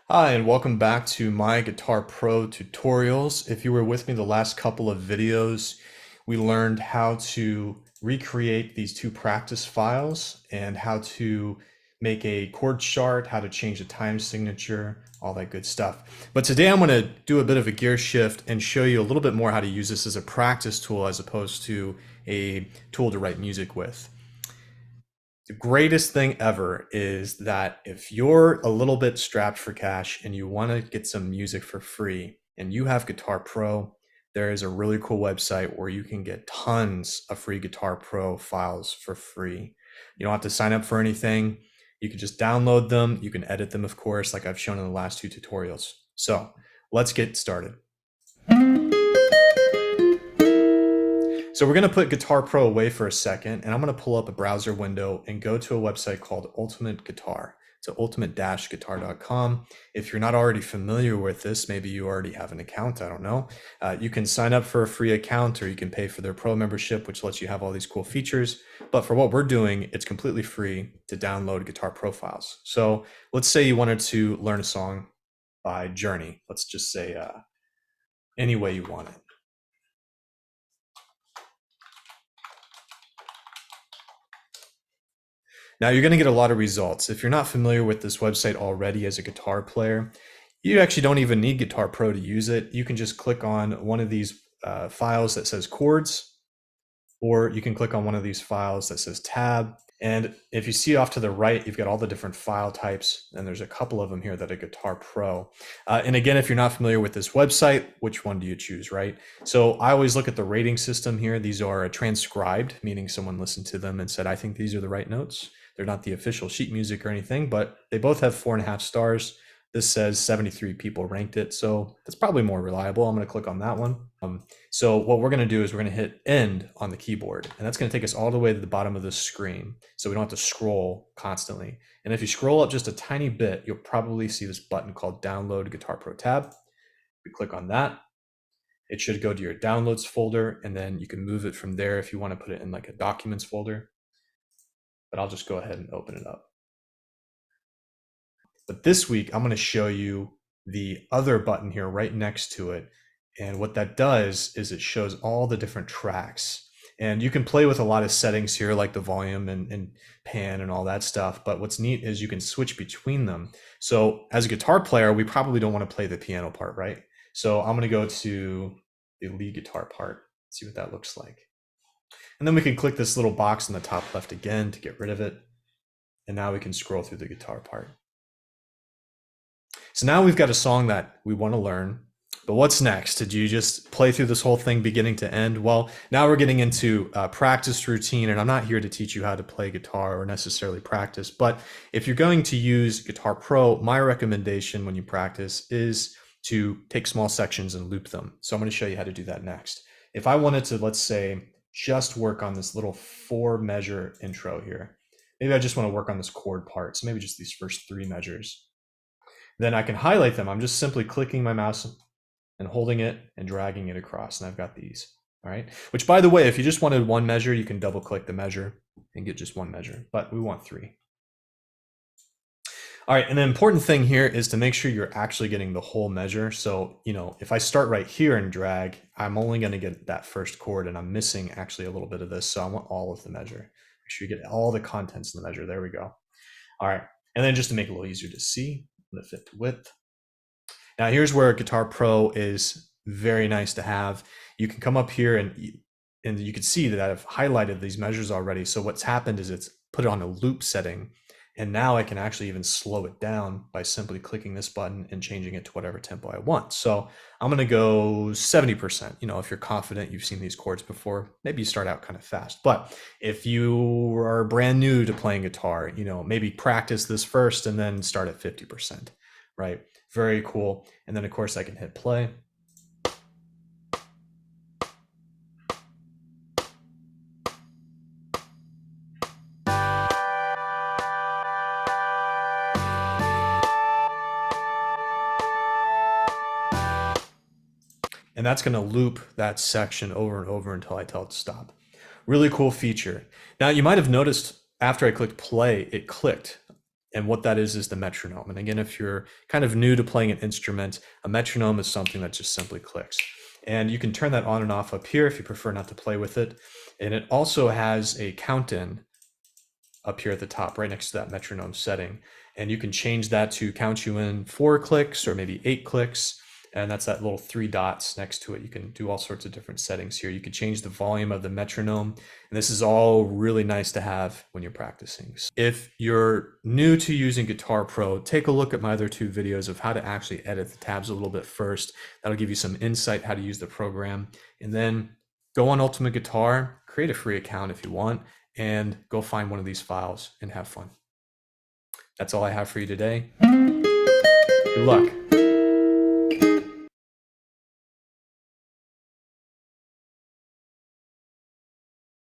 Hi, and welcome back to my Guitar Pro tutorials. If you were with me the last couple of videos, we learned how to recreate these two practice files and how to make a chord chart, how to change the time signature, all that good stuff. But today I'm going to do a bit of a gear shift and show you a little bit more how to use this as a practice tool as opposed to a tool to write music with. The greatest thing ever is that if you're a little bit strapped for cash and you want to get some music for free and you have Guitar Pro, there is a really cool website where you can get tons of free Guitar Pro files for free. You don't have to sign up for anything. You can just download them. You can edit them, of course, like I've shown in the last two tutorials. So let's get started. So we're going to put Guitar Pro away for a second, and I'm going to pull up a browser window and go to a website called Ultimate Guitar. It's ultimate-guitar.com. If you're not already familiar with this, maybe you already have an account, I don't know. You can sign up for a free account or you can pay for their pro membership, which lets you have all these cool features. But for what we're doing, it's completely free to download Guitar Pro files. So let's say you wanted to learn a song by Journey. Let's just say any way you want it. Now you're going to get a lot of results. If you're not familiar with this website already as a guitar player, you actually don't even need Guitar Pro to use it. You can just click on one of these files that says chords, or you can click on one of these files that says tab. And if you see off to the right, you've got all the different file types, and there's a couple of them here that are Guitar Pro. And again, if you're not familiar with this website, which one do you choose, right? So I always look at the rating system here. These are transcribed, meaning someone listened to them and said, I think these are the right notes. They're not the official sheet music or anything, but they both have 4.5 stars. This says 73 people ranked it, so that's probably more reliable. I'm going to click on that one. So what we're going to do is we're going to hit end on the keyboard, and that's going to take us all the way to the bottom of the screen, so we don't have to scroll constantly. And if you scroll up just a tiny bit, you'll probably see this button called Download Guitar Pro tab. We click on that. It should go to your Downloads folder, and then you can move it from there if you want to put it in like a Documents folder. But I'll just go ahead and open it up. But this week, I'm going to show you the other button here right next to it. And what that does is it shows all the different tracks. And you can play with a lot of settings here, like the volume and pan and all that stuff. But what's neat is you can switch between them. So as a guitar player, we probably don't want to play the piano part, right? So I'm going to go to the lead guitar part, see what that looks like. And then we can click this little box in the top left again to get rid of it. And now we can scroll through the guitar part. So now we've got a song that we want to learn, but what's next? Did you just play through this whole thing beginning to end? Well, now we're getting into practice routine, and I'm not here to teach you how to play guitar or necessarily practice, but if you're going to use Guitar Pro, my recommendation when you practice is to take small sections and loop them. So I'm going to show you how to do that next. If I wanted to, let's say, just work on this little 4-measure intro here, maybe I just want to work on this chord part, so maybe just these first 3 measures. Then I can highlight them. I'm just simply clicking my mouse and holding it and dragging it across, and I've got these, all right? Which, by the way, if you just wanted 1 measure, you can double click the measure and get just 1 measure, but we want 3. All right, and the important thing here is to make sure you're actually getting the whole measure. So, if I start right here and drag, I'm only gonna get that first chord, and I'm missing actually a little bit of this, so I want all of the measure. Make sure you get all the contents in the measure. There we go. All right, and then just to make it a little easier to see, the fit to width. Now here's where Guitar Pro is very nice to have. You can come up here and you can see that I've highlighted these measures already. So what's happened is it's put it on a loop setting, and now I can actually even slow it down by simply clicking this button and changing it to whatever tempo I want. So I'm going to go 70%. If you're confident, you've seen these chords before, maybe you start out kind of fast. But if you are brand new to playing guitar, maybe practice this first and then start at 50%, right? Very cool. And then of course I can hit play. And that's going to loop that section over and over until I tell it to stop. Really cool feature. Now you might have noticed after I clicked play, it clicked. And what that is the metronome. And again, if you're kind of new to playing an instrument, a metronome is something that just simply clicks. And you can turn that on and off up here if you prefer not to play with it. And it also has a count-in up here at the top, right next to that metronome setting. And you can change that to count you in 4 clicks or maybe 8 clicks. And that's that little 3 dots next to it. You can do all sorts of different settings here. You can change the volume of the metronome. And this is all really nice to have when you're practicing. If you're new to using Guitar Pro, take a look at my other 2 videos of how to actually edit the tabs a little bit first. That'll give you some insight how to use the program. And then go on Ultimate Guitar, create a free account if you want, and go find one of these files and have fun. That's all I have for you today. Good luck.